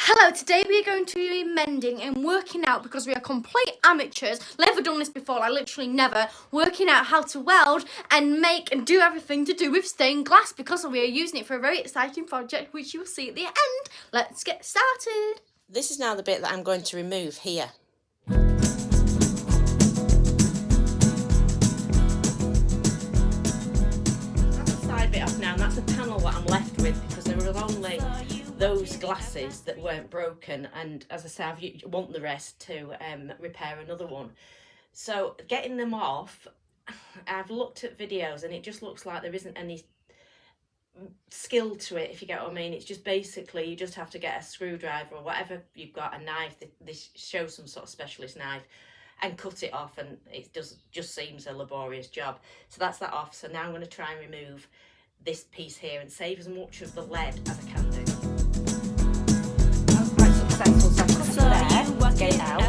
Hello, today we are going to be mending and working out, because we are complete amateurs, never done this before, like literally never, working out how to weld and make and do everything to do with stained glass, because we are using it for a very exciting project which you will see at the end. Let's get started. This is now the bit that I'm going to remove here. That's the side bit off now, and that's the panel that I'm left with, because there were only those glasses that weren't broken, and as I say, I want the rest to repair another one. So getting them off, I've looked at videos and it just looks like there isn't any skill to it, if you get what I mean. It's just basically you just have to get a screwdriver or whatever you've got, a knife, this shows some sort of specialist knife, and cut it off, and it just seems a laborious job. So that's that off. So now I'm going to try and remove this piece here and save as much of the lead as I can do. That's quite successful, so I cut it there to get it out.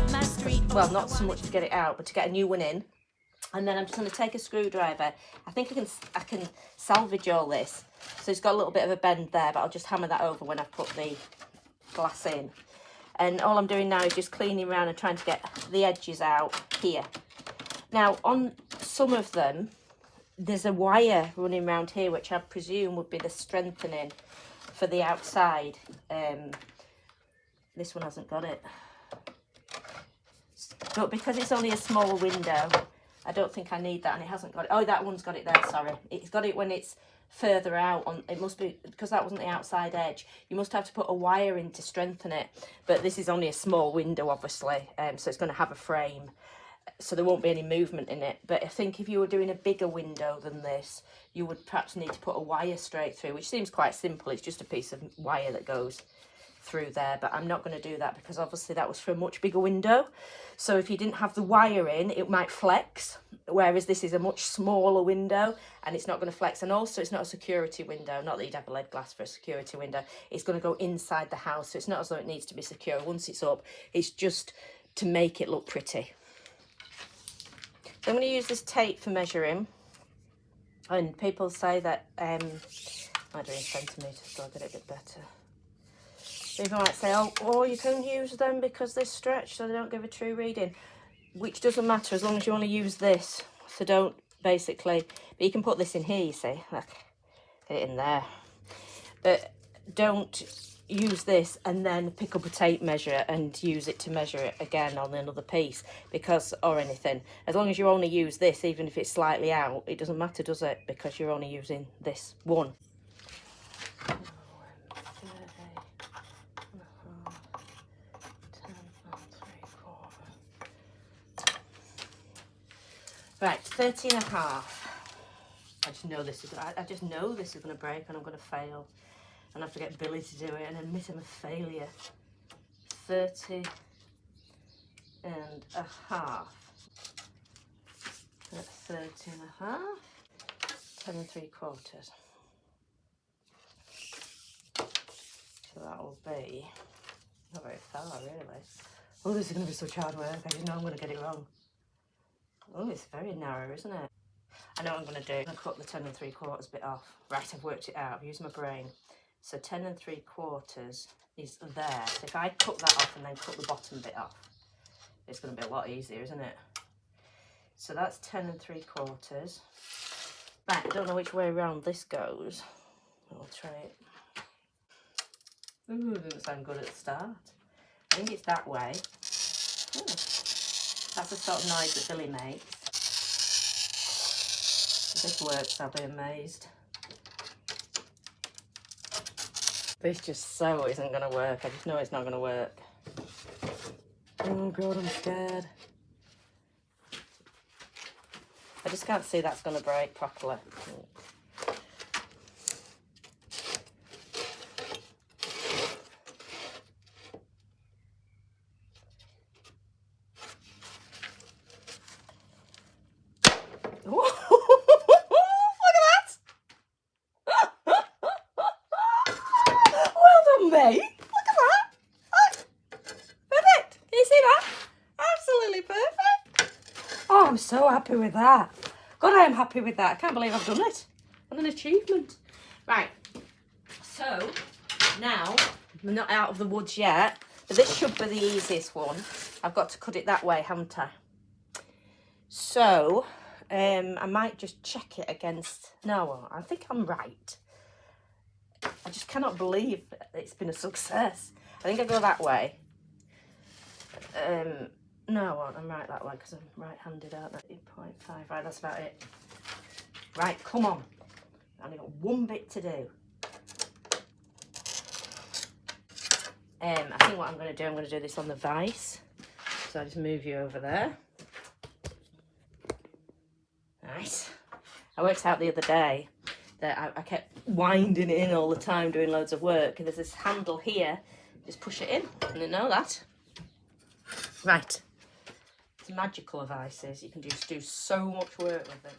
Well, not so much to get it out, but to get a new one in. And then I'm just going to take a screwdriver. I think I can salvage all this. So it's got a little bit of a bend there, but I'll just hammer that over when I put the glass in. And all I'm doing now is just cleaning around and trying to get the edges out here. Now, on some of them, there's a wire running around here, which I presume would be the strengthening for the outside. This one hasn't got it. But because it's only a small window, I don't think I need that, and it hasn't got it. Oh, that one's got it there, sorry. It's got it when it's further out. It must be, because that wasn't the outside edge, you must have to put a wire in to strengthen it. But this is only a small window, obviously, so it's going to have a frame, so there won't be any movement in it. But I think if you were doing a bigger window than this, you would perhaps need to put a wire straight through, which seems quite simple. It's just a piece of wire that goes through there, but I'm not going to do that because obviously that was for a much bigger window. So if you didn't have the wire in, it might flex, whereas this is a much smaller window and it's not going to flex. And also it's not a security window, not that you'd have a lead glass for a security window. It's going to go inside the house, so it's not as though it needs to be secure. Once it's up, it's just to make it look pretty. So I'm going to use this tape for measuring, and people say that I do in centimetres, so I'll get it a bit better. People might say, oh, you can use them because they're stretched so they don't give a true reading, which doesn't matter as long as you only use this. So don't basically, but you can put this in here, you see, look, get it in there. But don't use this and then pick up a tape measure and use it to measure it again on another piece, because, or anything. As long as you only use this, even if it's slightly out, it doesn't matter, does it? Because you're only using this one. Right, 30.5. I just know this is going to break and I'm going to fail. And I have to get Billy to do it and admit I'm a failure. 30.5. 30.5. 10 3/4. So that will be not very far, really. Oh, this is going to be such hard work. I just know I'm going to get it wrong. Oh, it's very narrow, isn't it? I know what I'm going to do. I'm going to cut the 10 3/4 bit off. Right, I've worked it out. I've used my brain. So 10 3/4 is there. So if I cut that off and then cut the bottom bit off, it's going to be a lot easier, isn't it? So that's 10 3/4. Right, I don't know which way around this goes. I'll try it. Ooh, it doesn't sound good at the start. I think it's that way. Ooh. That's the sort of noise that Billy makes. If this works, I'll be amazed. This just so isn't going to work. I just know it's not going to work. Oh God, I'm scared. I just can't see that's going to break properly. Mate, look at that. Perfect. Can you see that? Absolutely perfect. Oh, I'm so happy with that. God, I am happy with that. I can't believe I've done it. What an achievement. Right. So now I'm not out of the woods yet, but this should be the easiest one. I've got to cut it that way, haven't I? So, I might just check it against... No, I think I'm right. I just cannot believe it's been a success. I think I go that way. No, I won't. I'm right that way because I'm right-handed, aren't I? 8.5. Right, that's about it. Right, come on. I've only got one bit to do. I think what I'm going to do this on the vise. So I just move you over there. Nice. I worked out the other day that I kept winding it in all the time, doing loads of work. And there's this handle here. Just push it in. I didn't know that. Right. It's magical of vices. You can just do so much work with it.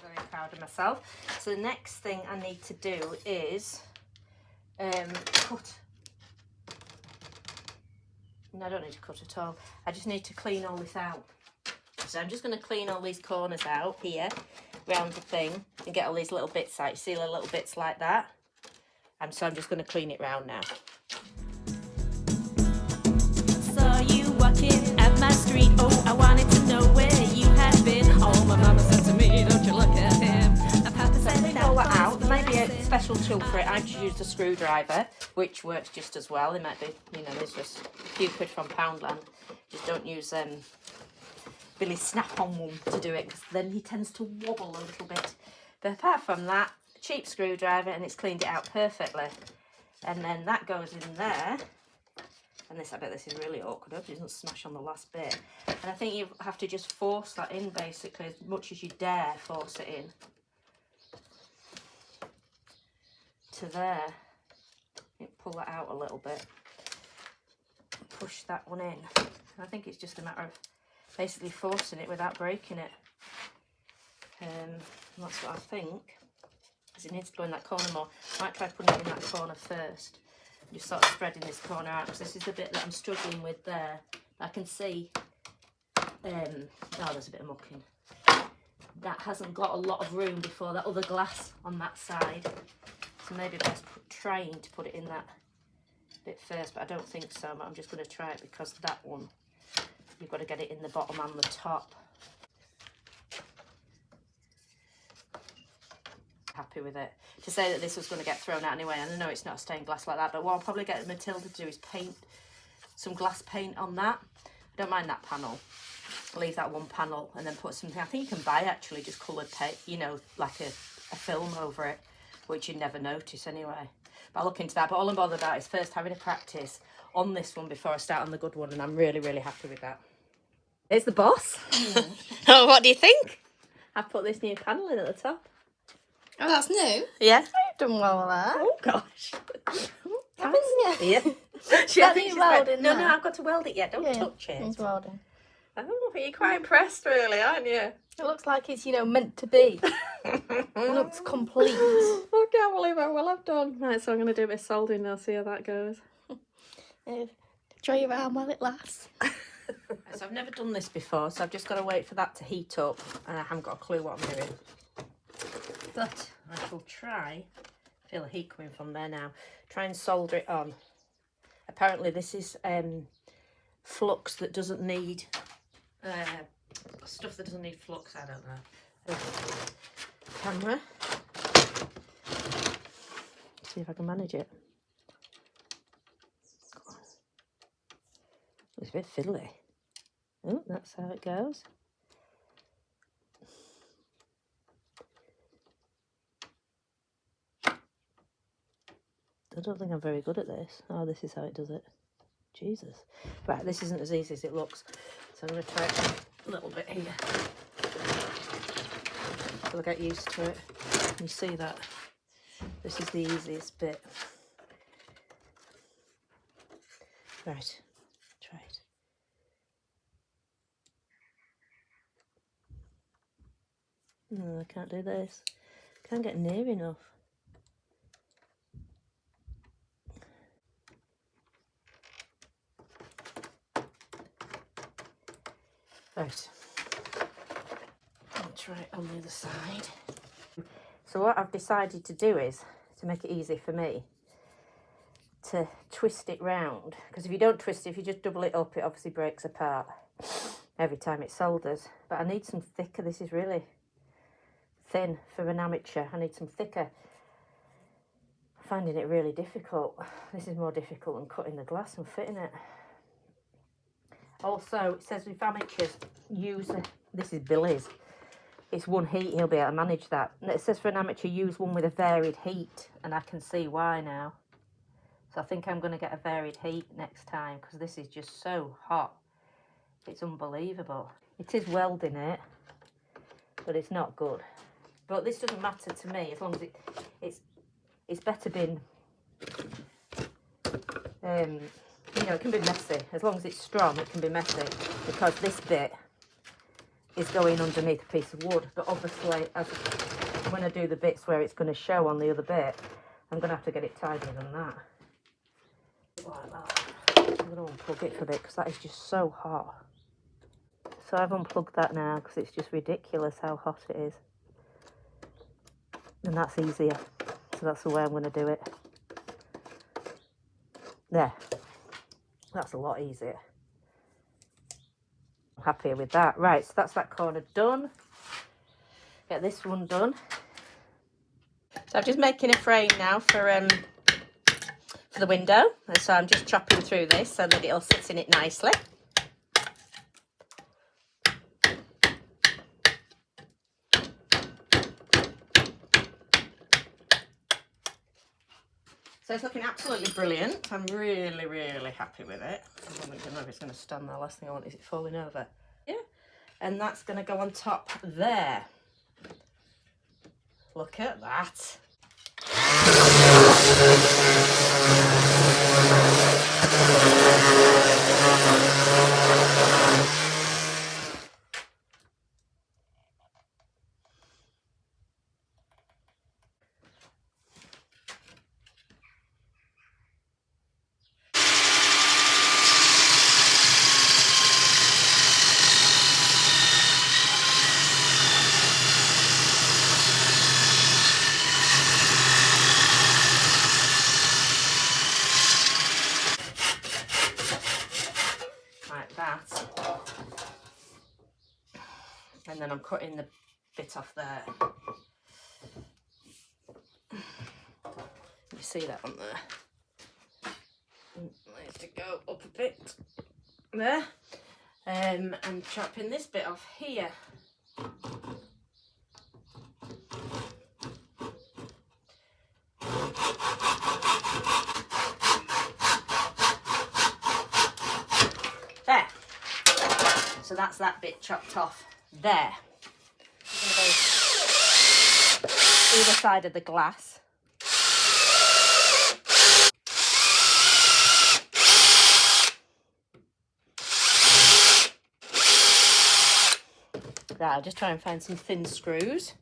Very proud of myself. So the next thing I need to do is cut. No, I don't need to cut at all. I just need to clean all this out. So I'm just going to clean all these corners out here, round the thing, and get all these little bits out. You see the little bits like that? And so I'm just going to clean it round now. Saw you walking up my street. Oh, I wanted to know where you had been. Oh, my mama said to me, don't you look at him. My papa said Clean all that out. There might be a special tool for it. I've just used a screwdriver, which works just as well. It might be, you know, there's just a few quid from Poundland. Just don't use Billy's snap-on one to do it, because then he tends to wobble a little bit. But apart from that, a cheap screwdriver, and it's cleaned it out perfectly. And then that goes in there. And this, I bet this is really awkward. I hope it doesn't smash on the last bit. And I think you have to just force that in, basically, as much as you dare force it in. To there. You pull that out a little bit. Push that one in. And I think it's just a matter of basically forcing it without breaking it. And that's what I think. Because it needs to go in that corner more. I might try putting it in that corner first. Just sort of spreading this corner out, because this is the bit that I'm struggling with there. I can see, oh, there's a bit of mucking. That hasn't got a lot of room before that other glass on that side. So maybe best trying to put it in that bit first, but I don't think so. But I'm just going to try it, because that one, you've got to get it in the bottom and the top. Happy with it. To say that this was going to get thrown out anyway, and I know it's not stained glass like that, but what I'll probably get Matilda to do is paint some glass paint on that. I don't mind that panel. I'll leave that one panel and then put something, I think you can buy actually just coloured paint, you know, like a film over it, which you never notice anyway. But I'll look into that. But all I'm bothered about is first having a practice on this one before I start on the good one, and I'm really, really happy with that. Here's the boss. Oh, what do you think? I've put this new panel in at the top. Oh, that's new. Yeah. You've done well there. Oh gosh. Haven't you? Yeah. That needs welding, No, no? I've got to weld it yet. Don't touch it. Needs welding. Oh, you're quite impressed, really, aren't you? It looks like it's, you know, meant to be. It looks complete. I can't believe how well I've done. Right, so I'm going to do a bit of soldering now, see how that goes. Try your arm while it lasts. So I've never done this before, so I've just got to wait for that to heat up, and I haven't got a clue what I'm doing. But I shall try, feel the heat coming from there now, try and solder it on. Apparently this is flux that doesn't need, stuff that doesn't need flux, I don't know. Camera. See if I can manage it. It's a bit fiddly. Oh, that's how it goes. I don't think I'm very good at this. Oh, this is how it does it. Jesus. Right, this isn't as easy as it looks. So I'm going to try it a little bit here. So I'll get used to it. You see that? This is the easiest bit. Right, try it. No, I can't do this. Can't get near enough. Right. I'll try it on the other side. So what I've decided to do is, to make it easy for me, to twist it round. Because if you don't twist it, if you just double it up, it obviously breaks apart every time it solders. But I need some thicker. This is really thin for an amateur. I need some thicker. I'm finding it really difficult. This is more difficult than cutting the glass and fitting it. Also, it says if amateurs use, this is Billy's, it's one heat, he'll be able to manage that. And it says for an amateur, use one with a varied heat, and I can see why now. So I think I'm going to get a varied heat next time, because this is just so hot. It's unbelievable. It is welding it, but it's not good. But this doesn't matter to me, as long as it's better being, you know, it can be messy. As long as it's strong, it can be messy, because this bit is going underneath a piece of wood. But obviously, when I do the bits where it's going to show on the other bit, I'm going to have to get it tidier than that. Like that. I'm going to unplug it for a bit, because that is just so hot. So I've unplugged that now, because it's just ridiculous how hot it is. And that's easier. So that's the way I'm going to do it. There. That's a lot easier. I'm happier with that. Right, so that's that corner done. Get this one done. So I'm just making a frame now for the window. And so I'm just chopping through this so that it'll sit in it nicely. So it's looking absolutely brilliant. I'm really, really happy with it. I don't know if it's going to stand there. Last thing I want is it falling over. Yeah. And that's going to go on top there. Look at that. And then I'm cutting the bit off there. You see that on there? Needs to go up a bit there. And chopping this bit off here. There. So that's that bit chopped off there. I'm going to go either side of the glass. Right, I'll just try and find some thin screws.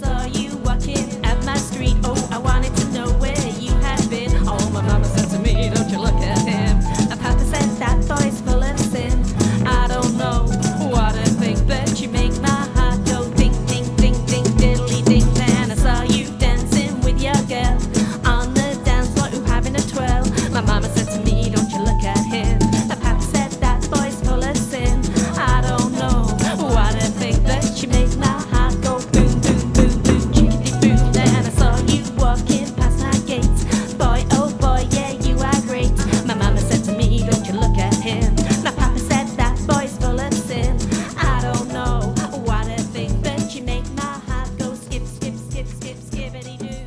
Saw you walking at my street. Oh, I wanted to know where you had been. Oh, my mama said to me, don't you look at him. My papa said that boy's full of sin. I don't know what I think, but you make my heart go ding, ding, ding, ding, diddly ding. Then I saw you dancing with your girl on the dance floor, ooh, having a twirl. My mama said to me, don't you look at him. My papa said that boy's full of sin. I don't know what I think, but you make my heart go boom, boom, boom, boom, chickadee boom. Then I saw you walking past my gates. Boy, oh boy, yeah, you are great. My mama said to me, don't you look at him. My papa said that boy's full of sin. I don't know what I think, but you make my heart go skip, skip, skip, skip, skippity doo.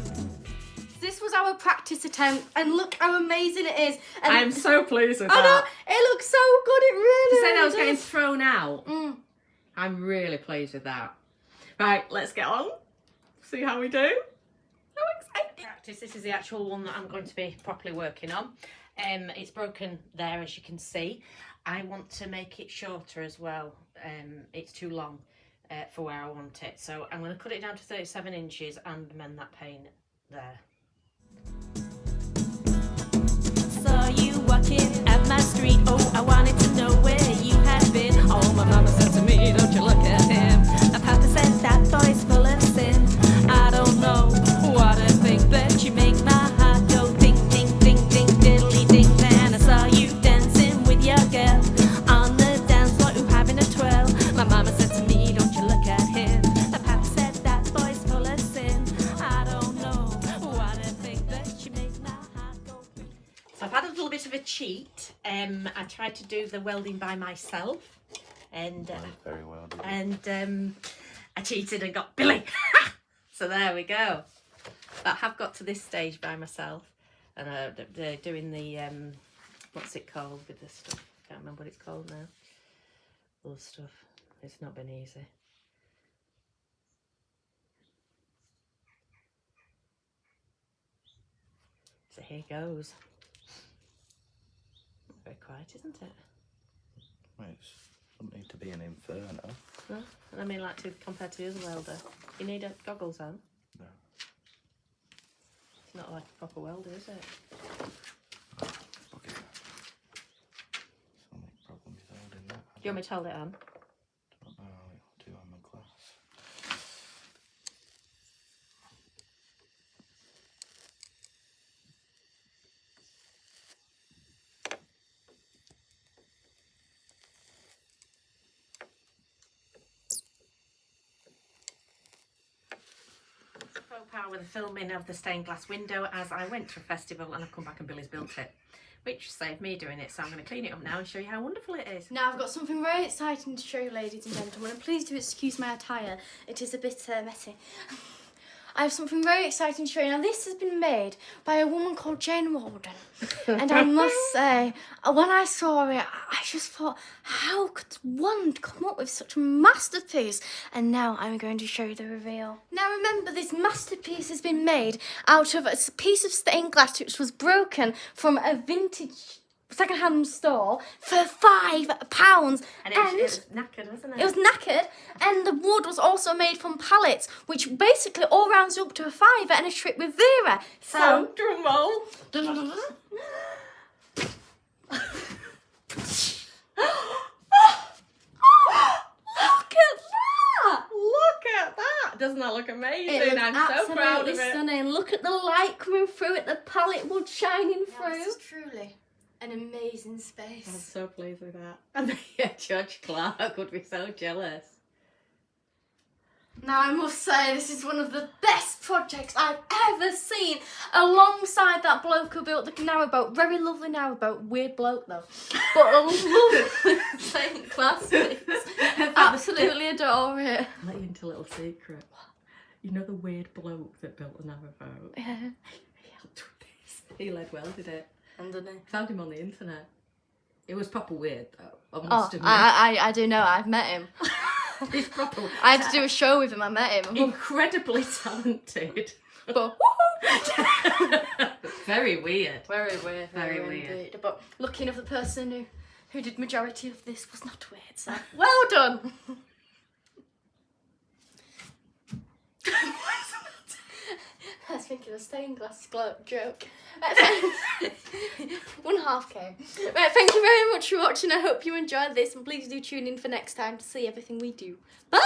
This was our practice attempt, and look how amazing it is. And I'm so pleased with I know, that. it looks so good, it really, To say that really was getting does. thrown out, I'm really pleased with that. Right, let's get on. See how we do. So excited. Practice. This is the actual one that I'm going to be properly working on. It's broken there, as you can see. I want to make it shorter as well. It's too long for where I want it. So I'm going to cut it down to 37 inches and mend that pane there. Saw you walking at my street. Oh, I wanted to know where So I've had a little bit of a cheat. I tried to do the welding by myself, and Very well done. and I cheated and got Billy. So there we go. But I have got to this stage by myself, and they're doing the what's it called with this stuff? Can't remember what it's called now. All stuff. It's not been easy. So here goes. Very quiet, isn't it? Well, it doesn't need to be an inferno. No? And I mean, like, compared to the other welder, you need goggles on. No. It's not like a proper welder, is it? Okay. So many problems holding that. Do you want me to hold it on? Don't know how it'll do on my glass. Power with the filming of the stained glass window as I went to a festival, and I've come back and Billy's built it, which saved me doing it. So I'm going to clean it up now and show you how wonderful it is. Now I've got something very exciting to show you, ladies and gentlemen, and please do excuse my attire. It is a bit messy. I have something very exciting to show you. Now this has been made by a woman called Jane Walden. And I must say, when I saw it, I just thought, how could one come up with such a masterpiece? And now I'm going to show you the reveal. Now remember, this masterpiece has been made out of a piece of stained glass which was broken from a vintage second-hand store for £5. And it was knackered, wasn't it? It was knackered, and the wood was also made from pallets, which basically all rounds up to a £5 and a trip with Vera. So, drum roll. look at that! Look at that! Doesn't that look amazing? It looks I'm so proud of absolutely it. stunning. Look at the light coming through it, the pallet wood shining through. This This is truly an amazing space. I'm so pleased with that. And Judge Clark would be so jealous. Now I must say, this is one of the best projects I've ever seen, alongside that bloke who built the narrowboat. Very lovely narrowboat, weird bloke though, but a lovely stained glass piece. Absolutely adore it. I'll let you into a little secret. You know the weird bloke that built the narrowboat? Yeah. He helped with this. He lead welded it. Underneath. Found him on the internet. It was proper weird though. I Oh, must admit. I do know, I've met him. He's proper. I had to do a show with him, I met him. Incredibly talented. But, Very weird. very weird. Very weird. Indeed. But looking of the person who did majority of this was not weird, so well done. I was thinking of a stained glass joke. One half came. Right, thank you very much for watching. I hope you enjoyed this, and please do tune in for next time to see everything we do. Bye!